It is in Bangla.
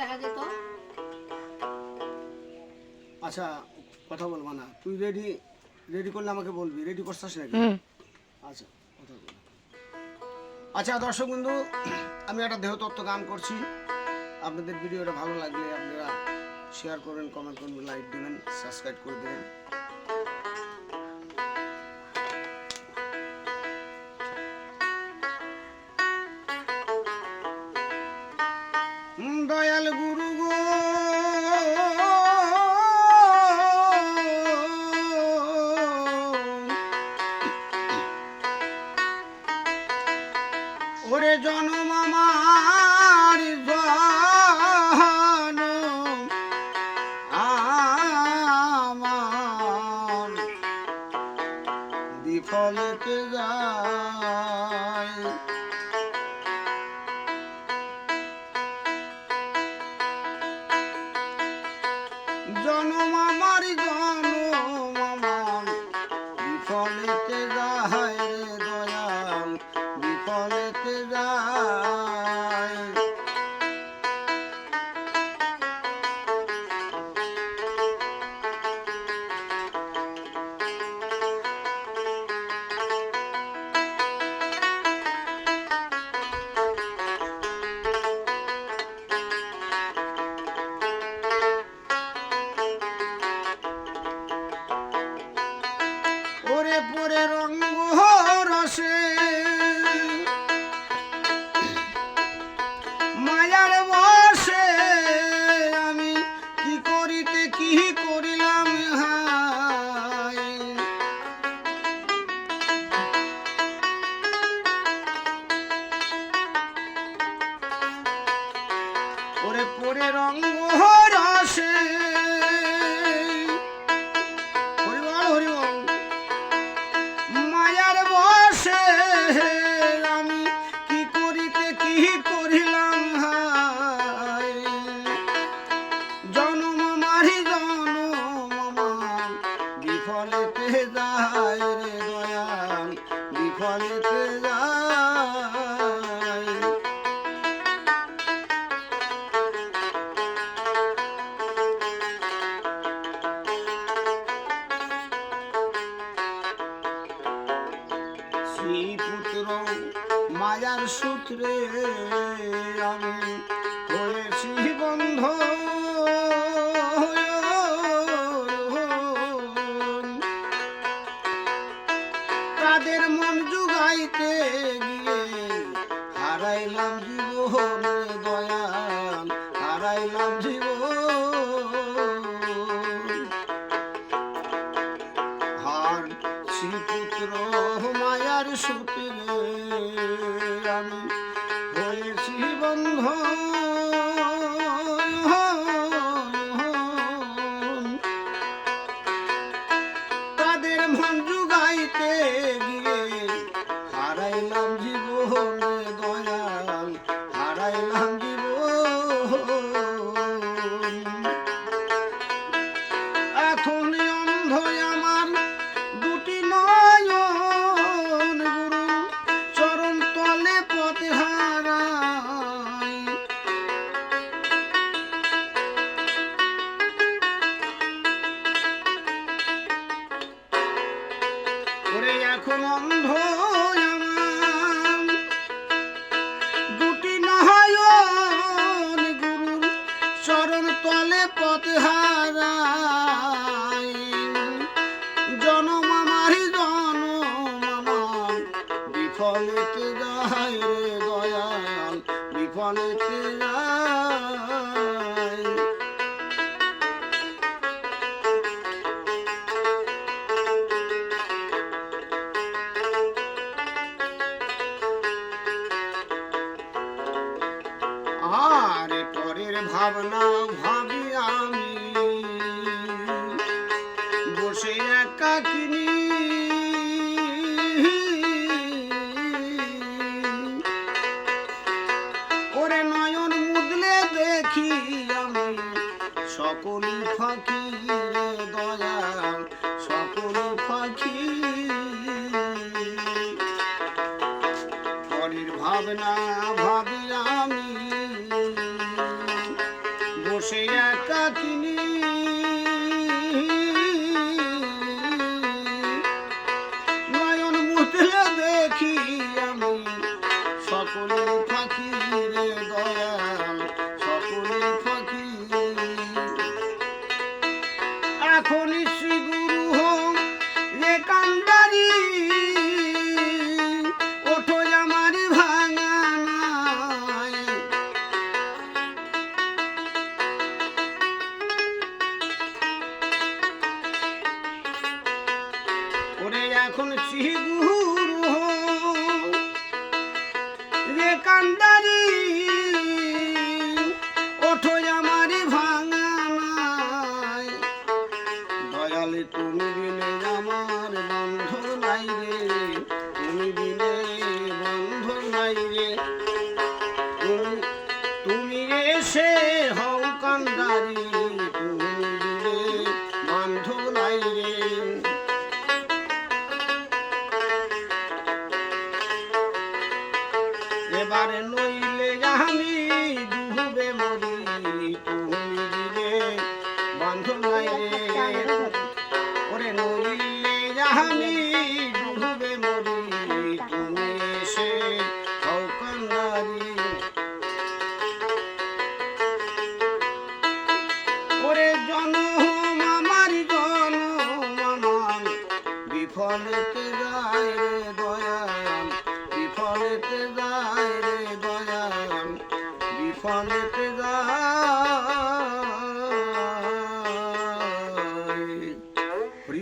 দেখা যেত। আচ্ছা কথা বলবো না, তুই রেডি রেডি করলে আমাকে বলবি, রেডি করছিস নাকি? আচ্ছা কথা বল। আচ্ছা দর্শক বন্ধু, আমি একটা দেহতত্ত্ব গান করছি। আপনাদের ভিডিওটা ভালো লাগলে আপনারা শেয়ার করবেন, কমেন্ট করবেন, লাইক দেবেন, সাবস্ক্রাইব করে দেবেন। দয়াল গুরু গো ওরে জনম আমার জনম আমার বিফলেতে যায়। জনম আমার বিফলেতে যায় রে দয়াল, বিফলেতে যায়। ওরে পরে রঙ্গ রসে মায়ার বসে আমি কি করিতে কি করিলাম হায়। ওরে পরে রঙ্গ রসে মায়ার বসে আমি কি করিতে কি করিলাম হায়। জনম মারি জনম আমার বিফলেতে যায় রে দয়াল, বিফলেতে যায়। শ্রীপুত্র মায়ার সূত্রে আমি হয়েছি বন্ধ। তাদের মন জুগাইতে গিয়ে হারাইলাম জীবন দয়াল, হারাইলাম জীবন। হার শ্রীপুত্র মায়ার সূত্রে আমি হয়েছি বন্ধ। তাদের মন জুগাইতে গিয়ে হারাইলাম জীবন দয়াল, হারাইলাম জীবন। এখন অন্ধ আমার দুটি নয়ন, গুরু চরণ তলে পথ হারাই। ওরে এখন অন্ধ আমার দুটি নয়ন, গুরু চরণ তলে পথ হারাই। জনম আমার জনম আমার বিফলেতে যায় রে দয়াল, বিফলেতে যায়। আরে পরের ভাবনা ভাবি আমি বসে একাকিনী। ওরে নয়ন মুদলে দেখি আমি সকল ফাঁকি রে দয়াল, সকল ফাঁকি। পরের ভাবনা ভাবি আমি বসে একাকিনী নয়ন মুতলে দেখি আমি সকলে ফাঁকি রে দয়াল সকলে ফাঁকি এখন শ্রী গুরু হোম রে কান্ডারি ওঠো আমার ভাঙা নাই ওরে এখন শ্রী গুরু হোম রে কান্ডারি ওঠো আমার ভাঙা নাই দয়ালে তুমি বিনে আমার বন্ধন নাই রে তুমি বিনে বন্ধন নাই রে তুমি এসে হও কান্ডারি তুমি বিনে বন্ধন নাই রে এবারে নইলে আমি ডুবে মরি তুমি দিলে বান্ধব নাই রে ওরে নইলে আমি ডুবে মরি তুমি এসে হও কান্ডারি ওরে জনম আমার জনম আমার বিফলেতে যায় রে দয়া